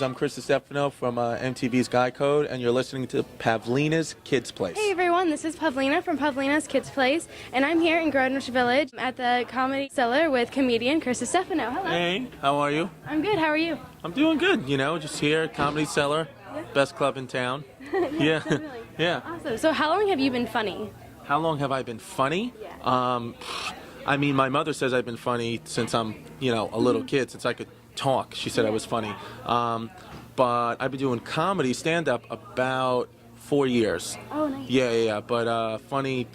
listeners. I'm Chris Distefano from MTV's Guy Code, and you're listening to Pavlina's Kidz Place. Hey everyone, this is Pavlina from Pavlina's Kidz Place, and I'm here in Greenwich Village at the Comedy Cellar with comedian Chris Distefano. Hello. Hey, how are you? I'm good, how are you? I'm doing good, just here at Comedy Cellar, best club in town. Yeah. Definitely. Yeah. Awesome. So how long have you been funny? How long have I been funny? Yeah. I mean, my mother says I've been funny since I'm, a little kid, since I could talk. She said I was funny. But I've been doing comedy, stand-up, about 4 years. Oh, nice. Yeah. But funny,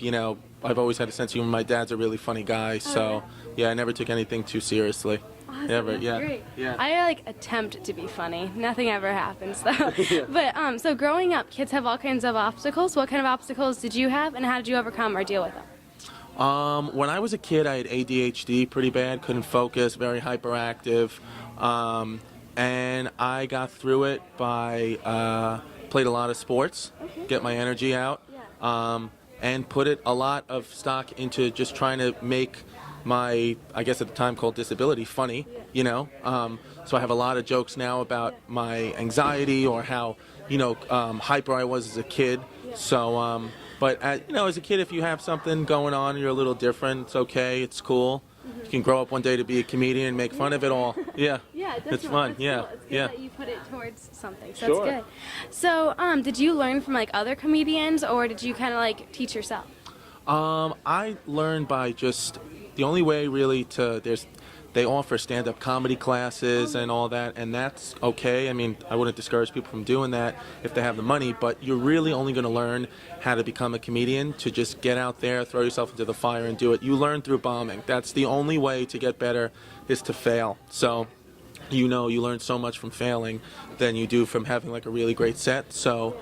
I've always had a sense of humor. My dad's a really funny guy, so yeah, I never took anything too seriously. Awesome. Never, That's yeah. Great. Yeah. I attempt to be funny. Nothing ever happens though. But so growing up, kids have all kinds of obstacles. What kind of obstacles did you have, and how did you overcome or deal with them? When I was a kid, I had ADHD pretty bad, couldn't focus, very hyperactive, and I got through it by played a lot of sports, get my energy out, and put a lot of stock into just trying to make my, I guess at the time called disability, funny, So I have a lot of jokes now about my anxiety or how, hyper I was as a kid. So, but as a kid, if you have something going on, you're a little different. It's okay. It's cool. You can grow up one day to be a comedian and make fun of it all. Yeah. Yeah, it's fun. That's yeah, cool. It's good yeah. that you put it towards something. So Sure. That's good. So, did you learn from other comedians, or did you kind of teach yourself? I learned by just the only way really they offer stand-up comedy classes and all that, and that's okay. I mean, I wouldn't discourage people from doing that if they have the money, but you're really only going to learn how to become a comedian to just get out there, throw yourself into the fire and do it. You learn through bombing. That's the only way to get better, is to fail. So, you learn so much from failing than you do from having a really great set. So,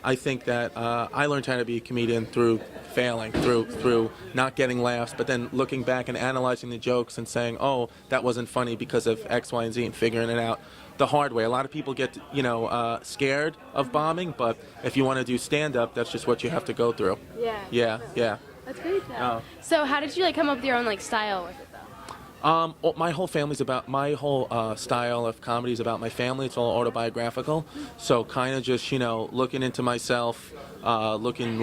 I think that I learned how to be a comedian through failing, through not getting laughs, but then looking back and analyzing the jokes and saying, oh, that wasn't funny because of X, Y, and Z, and figuring it out the hard way. A lot of people get, scared of bombing, but if you want to do stand-up, that's just what you have to go through. Yeah. Yeah. That's great, though. So how did you come up with your own style with it, though? My whole style of comedy is about my family. It's all autobiographical. So kind of just, looking into myself, looking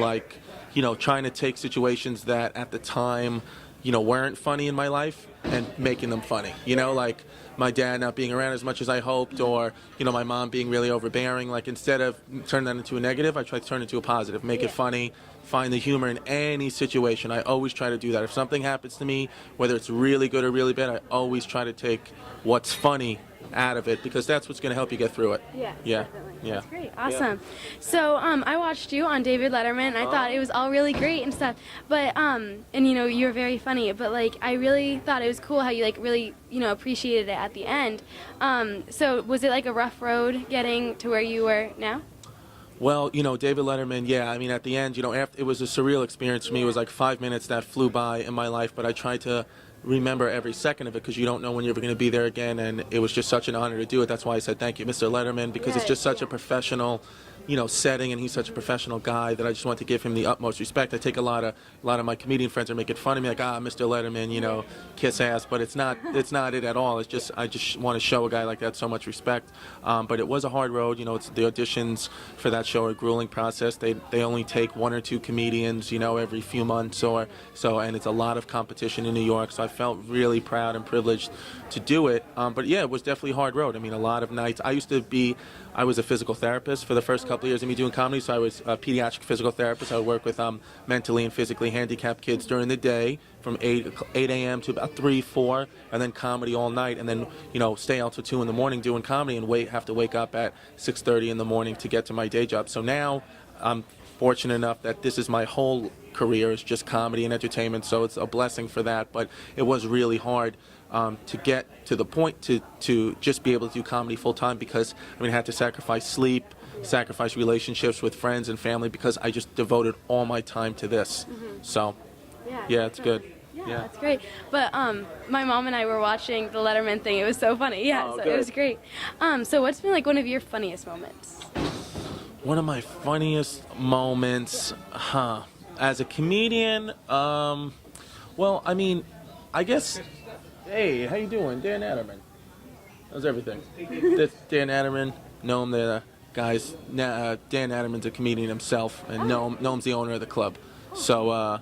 trying to take situations that at the time, weren't funny in my life and making them funny. Like my dad not being around as much as I hoped, or, my mom being really overbearing. Instead of turning that into a negative, I try to turn it into a positive, make it funny, find the humor in any situation. I always try to do that. If something happens to me, whether it's really good or really bad, I always try to take what's funny out of it, because that's what's going to help you get through it. Yeah. That's great. Awesome. So I watched you on David Letterman, and I thought it was all really great and stuff, but and you were very funny, but I really thought it was cool how you really appreciated it at the end. So was it a rough road getting to where you were now? Well, David Letterman, yeah, I mean, at the end, after, it was a surreal experience for me. It was 5 minutes that flew by in my life, but I tried to remember every second of it, because you don't know when you're ever going to be there again, and it was just such an honor to do it. That's why I said thank you, Mr. Letterman, because it's just such a professional, setting, and he's such a professional guy that I just want to give him the utmost respect. I take a lot of my comedian friends are making fun of me, Mr. Letterman, kiss ass, but it's not it at all. It's just, I just want to show a guy like that so much respect. But it was a hard road. It's the auditions for that show are a grueling process. They only take 1 or 2 comedians, every few months or so, and it's a lot of competition in New York. So I felt really proud and privileged to do it. But yeah, it was definitely a hard road. I mean, a lot of nights. I was a physical therapist for the first couple of years of me doing comedy, so I was a pediatric physical therapist. I would work with mentally and physically handicapped kids during the day from 8 a.m. to about 3, 4, and then comedy all night, and then, stay out till 2 in the morning doing comedy and have to wake up at 6:30 in the morning to get to my day job. So now I'm fortunate enough that this is my whole career, is just comedy and entertainment, so it's a blessing for that. But it was really hard to get to the point to just be able to do comedy full time, because I had to sacrifice sleep, sacrifice relationships with friends and family, because I just devoted all my time to this. So yeah, it's good. Yeah, that's great. But my mom and I were watching the Letterman thing. It was so funny. Yeah, so it was great. So what's been one of your funniest moments? One of my funniest moments, as a comedian, well, I mean, I guess. Hey, how you doing, Dan Letterman? That was everything. This Dan Letterman, Noam, the guys. Dan Letterman's a comedian himself, and Noam's the owner of the club. So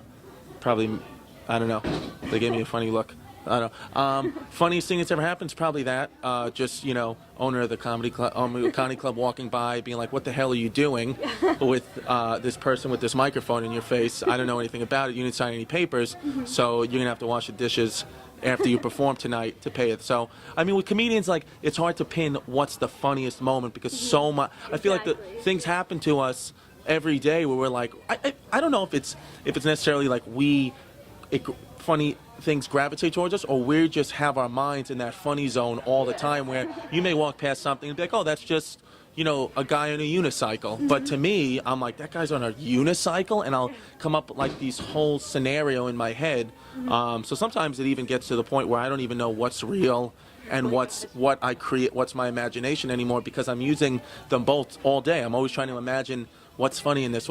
probably, I don't know. They gave me a funny look. I don't know. Funniest thing that's ever happened is probably that. Just, owner of the comedy club walking by, being like, "What the hell are you doing with this person with this microphone in your face? I don't know anything about it. You didn't sign any papers, so you're gonna have to wash the dishes after you perform tonight to pay it." So, I mean, with comedians, like, it's hard to pin what's the funniest moment because so much. I feel like the things happen to us every day where we're like, I don't know if it's necessarily like funny things gravitate towards us, or we just have our minds in that funny zone all the time where you may walk past something and be like, oh, that's just, a guy on a unicycle. But to me, I'm like, that guy's on a unicycle, and I'll come up with like these whole scenario in my head. So sometimes it even gets to the point where I don't even know what's real and what I create, what's my imagination anymore, because I'm using them both all day. I'm always trying to imagine what's funny in this,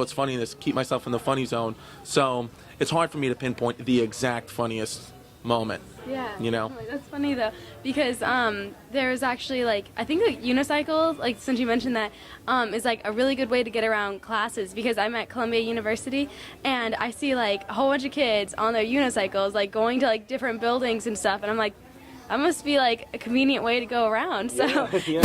keep myself in the funny zone. So it's hard for me to pinpoint the exact funniest moment. Yeah. That's funny though, because there's actually I think unicycles, since you mentioned that, is a really good way to get around classes, because I'm at Columbia University and I see a whole bunch of kids on their unicycles going to different buildings and stuff, and I'm like, that must be a convenient way to go around. So Yeah.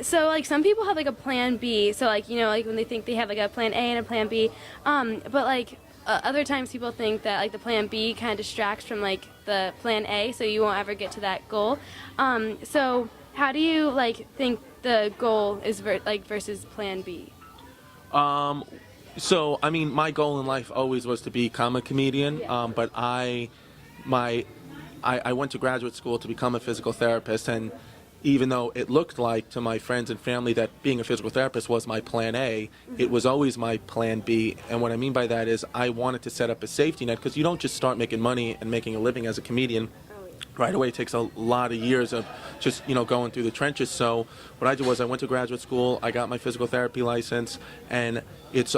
So some people have a plan B, so when they think they have a plan A and a plan B, but other times people think that the plan B kind of distracts from the plan A, so you won't ever get to that goal. So how do you think the goal is versus plan B? So I mean, my goal in life always was to become a comedian, but I went to graduate school to become a physical therapist, and even though it looked like to my friends and family that being a physical therapist was my plan A, it was always my plan B. And what I mean by that is I wanted to set up a safety net, because you don't just start making money and making a living as a comedian right away. It takes a lot of years of just, going through the trenches. So what I did was I went to graduate school, I got my physical therapy license, and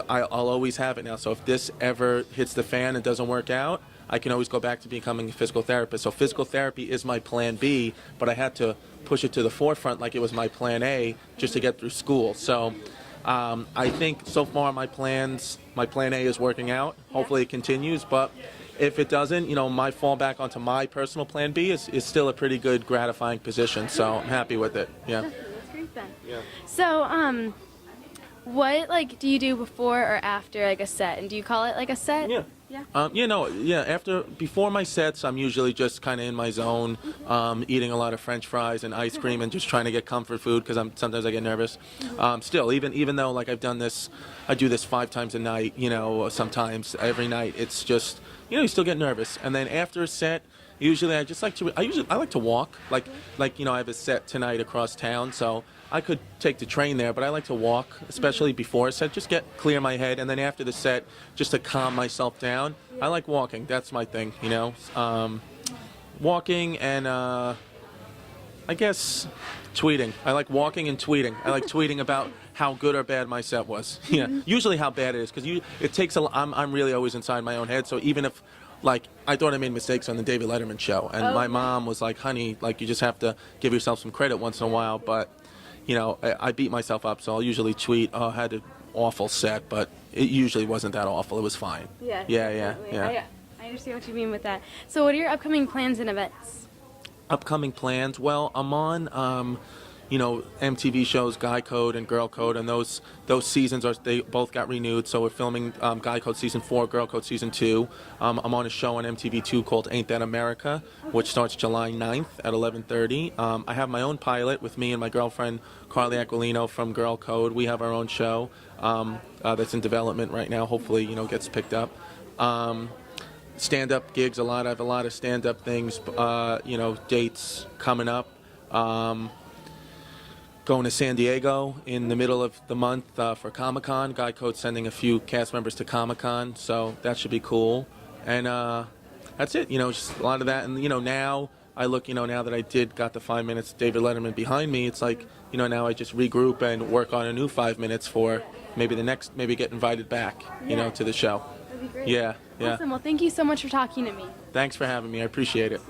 I'll always have it now. So if this ever hits the fan and doesn't work out, I can always go back to becoming a physical therapist. So physical therapy is my plan B, but I had to push it to the forefront like it was my plan A just to get through school. So I think so far my plan A is working out. Hopefully it continues, but if it doesn't, my fallback onto my personal plan B is still a pretty good, gratifying position. So I'm happy with it. Yeah. That's great then. Yeah. So what do you do before or after a set, and do you call it a set? Yeah. Yeah. Before my sets, I'm usually just kind of in my zone, eating a lot of French fries and ice cream, and just trying to get comfort food, because sometimes I get nervous. Still, even though I do this 5 times a night, sometimes every night, it's just, you still get nervous. And then after a set, usually I like to walk, I have a set tonight across town, so I could take the train there, but I like to walk, especially before a set, just clear my head, and then after the set, just to calm myself down. I like walking. That's my thing, walking and I guess tweeting. I like walking and tweeting. I like tweeting about how good or bad my set was. Yeah, usually how bad it is, because it takes I'm really always inside my own head. So even if I thought I made mistakes on the David Letterman show, and my mom was like, "Honey, you just have to give yourself some credit once in a while." But I beat myself up, so I'll usually tweet, "Oh, I had an awful set," but it usually wasn't that awful. It was fine. Yeah. Yeah. I understand what you mean with that. So what are your upcoming plans and events? Upcoming plans? Well, I'm on, MTV shows Guy Code and Girl Code, and those seasons they both got renewed. So we're filming Guy Code season 4, Girl Code season 2. I'm on a show on MTV2 called Ain't That America, which starts July 9th at 11:30. I have my own pilot with me and my girlfriend Carly Aquilino from Girl Code. We have our own show that's in development right now. Hopefully, gets picked up. Stand-up gigs, I have a lot of stand-up things, dates coming up. Going to San Diego in the middle of the month for Comic-Con. Guy Code's sending a few cast members to Comic-Con, so that should be cool. And that's it, just a lot of that. And, now I look, now that I got the 5 minutes David Letterman behind me, it's now I just regroup and work on a new 5 minutes for maybe get invited back, to the show. That'd be great. Yeah. Awesome. Well, thank you so much for talking to me. Thanks for having me. I appreciate it.